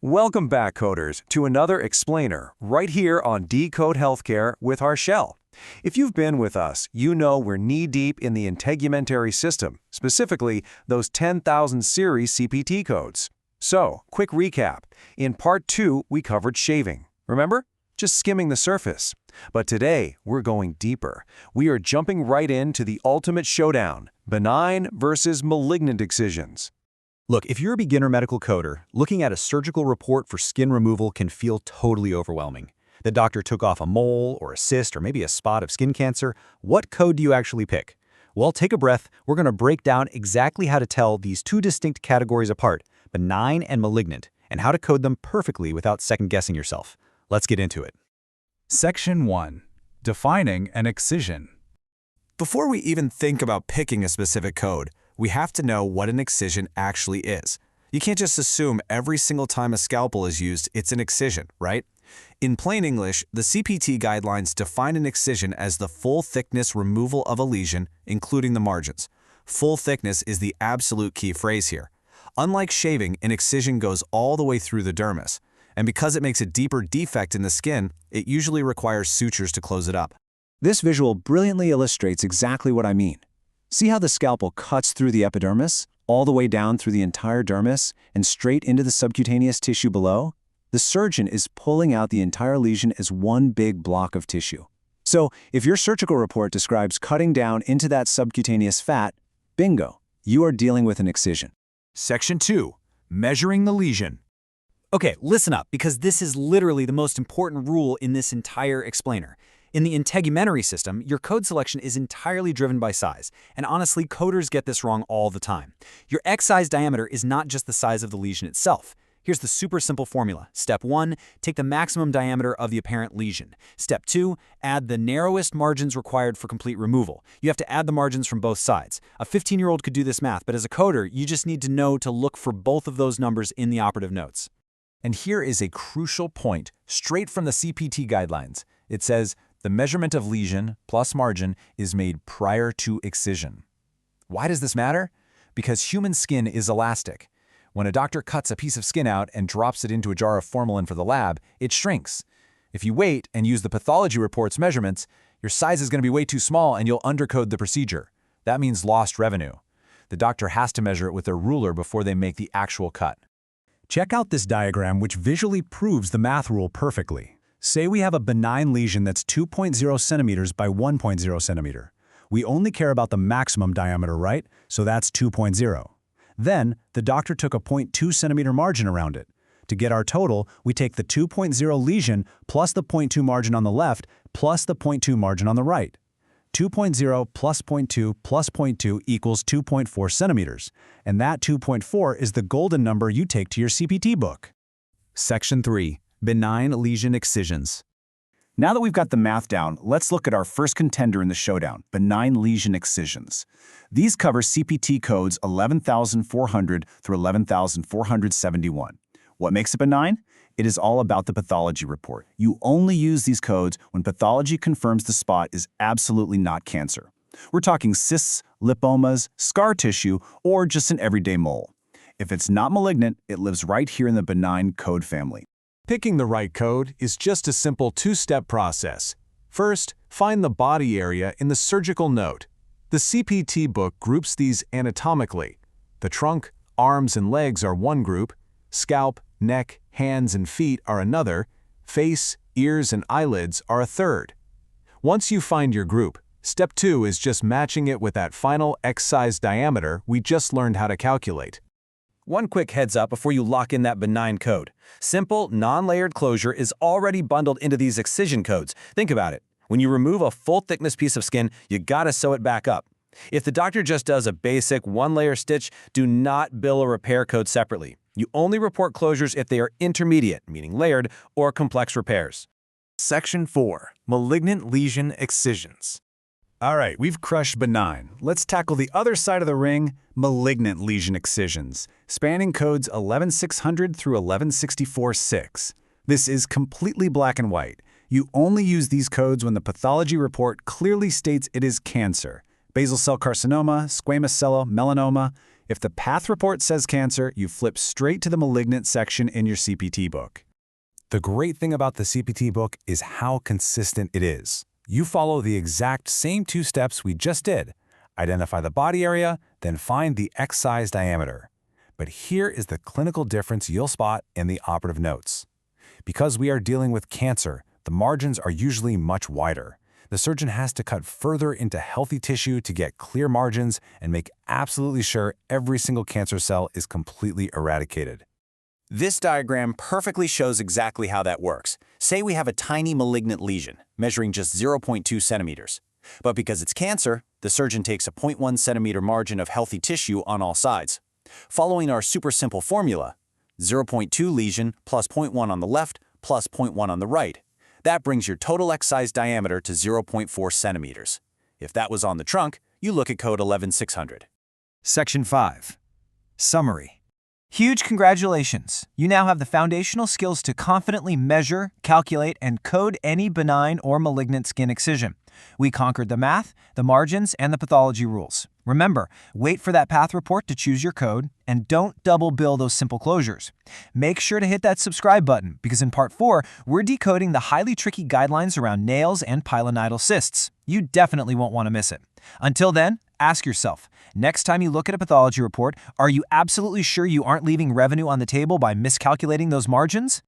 Welcome back, coders, to another explainer right here on Decode Healthcare with Harshel. If you've been with us, you know we're knee-deep in the Integumentary system, specifically those 10,000 series CPT codes. So, quick recap. In Part 2, we covered shaving. Remember? Just skimming the surface. But today, we're going deeper. We are jumping right into the ultimate showdown, benign versus malignant excisions. Look, if you're a beginner medical coder, looking at a surgical report for skin removal can feel totally overwhelming. The doctor took off a mole or a cyst or maybe a spot of skin cancer. What code do you actually pick? Well, take a breath. We're going to break down exactly how to tell these two distinct categories apart, benign and malignant, and how to code them perfectly without second-guessing yourself. Let's get into it. Section 1. Defining an excision. Before we even think about picking a specific code, we have to know what an excision actually is. You can't just assume every single time a scalpel is used, it's an excision, right? In plain English, the CPT guidelines define an excision as the full thickness removal of a lesion, including the margins. Full thickness is the absolute key phrase here. Unlike shaving, an excision goes all the way through the dermis, and because it makes a deeper defect in the skin, it usually requires sutures to close it up. This visual brilliantly illustrates exactly what I mean. See how the scalpel cuts through the epidermis, all the way down through the entire dermis, and straight into the subcutaneous tissue below? The surgeon is pulling out the entire lesion as one big block of tissue. So, if your surgical report describes cutting down into that subcutaneous fat, bingo, you are dealing with an excision. Section 2. Measuring the lesion. Okay, listen up, because this is literally the most important rule in this entire explainer. In the integumentary system, your code selection is entirely driven by size, and honestly, coders get this wrong all the time. Your X-size diameter is not just the size of the lesion itself. Here's the super simple formula. Step 1, take the maximum diameter of the apparent lesion. Step 2, add the narrowest margins required for complete removal. You have to add the margins from both sides. A 15-year-old could do this math, but as a coder, you just need to know to look for both of those numbers in the operative notes. And here is a crucial point, straight from the CPT guidelines. It says, the measurement of lesion plus margin is made prior to excision. Why does this matter? Because human skin is elastic. When a doctor cuts a piece of skin out and drops it into a jar of formalin for the lab, it shrinks. If you wait and use the pathology report's measurements, your size is going to be way too small and you'll undercode the procedure. That means lost revenue. The doctor has to measure it with their ruler before they make the actual cut. Check out this diagram which visually proves the math rule perfectly. Say we have a benign lesion that's 2.0 centimeters by 1.0 centimeter. We only care about the maximum diameter, right? So that's 2.0. Then, the doctor took a 0.2 centimeter margin around it. To get our total, we take the 2.0 lesion plus the 0.2 margin on the left plus the 0.2 margin on the right. 2.0 plus 0.2 plus 0.2 equals 2.4 centimeters. And that 2.4 is the golden number you take to your CPT book. Section 3. Benign lesion excisions. Now that we've got the math down, let's look at our first contender in the showdown, benign lesion excisions. These cover CPT codes 11,400 through 11,471. What makes it benign? It is all about the pathology report. You only use these codes when pathology confirms the spot is absolutely not cancer. We're talking cysts, lipomas, scar tissue, or just an everyday mole. If it's not malignant, it lives right here in the benign code family. Picking the right code is just a simple two-step process. First, find the body area in the surgical note. The CPT book groups these anatomically. The trunk, arms, and legs are one group, scalp, neck, hands, and feet are another, face, ears, and eyelids are a third. Once you find your group, step 2 is just matching it with that final X-size diameter we just learned how to calculate. One quick heads up before you lock in that benign code. Simple, non-layered closure is already bundled into these excision codes. Think about it. When you remove a full-thickness piece of skin, you gotta sew it back up. If the doctor just does a basic one-layer stitch, do not bill a repair code separately. You only report closures if they are intermediate, meaning layered, or complex repairs. Section 4. Malignant lesion excisions. All right, we've crushed benign. Let's tackle the other side of the ring, malignant lesion excisions, spanning codes 11,600 through 11,64-6. This is completely black and white. You only use these codes when the pathology report clearly states it is cancer. Basal cell carcinoma, squamous cell melanoma. If the path report says cancer, you flip straight to the malignant section in your CPT book. The great thing about the CPT book is how consistent it is. You follow the exact same 2 steps we just did. Identify the body area, then find the X-size diameter. But here is the clinical difference you'll spot in the operative notes. Because we are dealing with cancer, the margins are usually much wider. The surgeon has to cut further into healthy tissue to get clear margins and make absolutely sure every single cancer cell is completely eradicated. This diagram perfectly shows exactly how that works. Say we have a tiny malignant lesion, measuring just 0.2 centimeters. But because it's cancer, the surgeon takes a 0.1 centimeter margin of healthy tissue on all sides. Following our super simple formula, 0.2 lesion plus 0.1 on the left plus 0.1 on the right. That brings your total X-size diameter to 0.4 centimeters. If that was on the trunk, you look at code 11600. Section 5. Summary. Huge congratulations! You now have the foundational skills to confidently measure, calculate, and code any benign or malignant skin excision. We conquered the math, the margins, and the pathology rules. Remember, wait for that path report to choose your code, and don't double bill those simple closures. Make sure to hit that subscribe button, because in Part 4, we're decoding the highly tricky guidelines around nails and pilonidal cysts. You definitely won't want to miss it. Until then, ask yourself, next time you look at a pathology report, are you absolutely sure you aren't leaving revenue on the table by miscalculating those margins?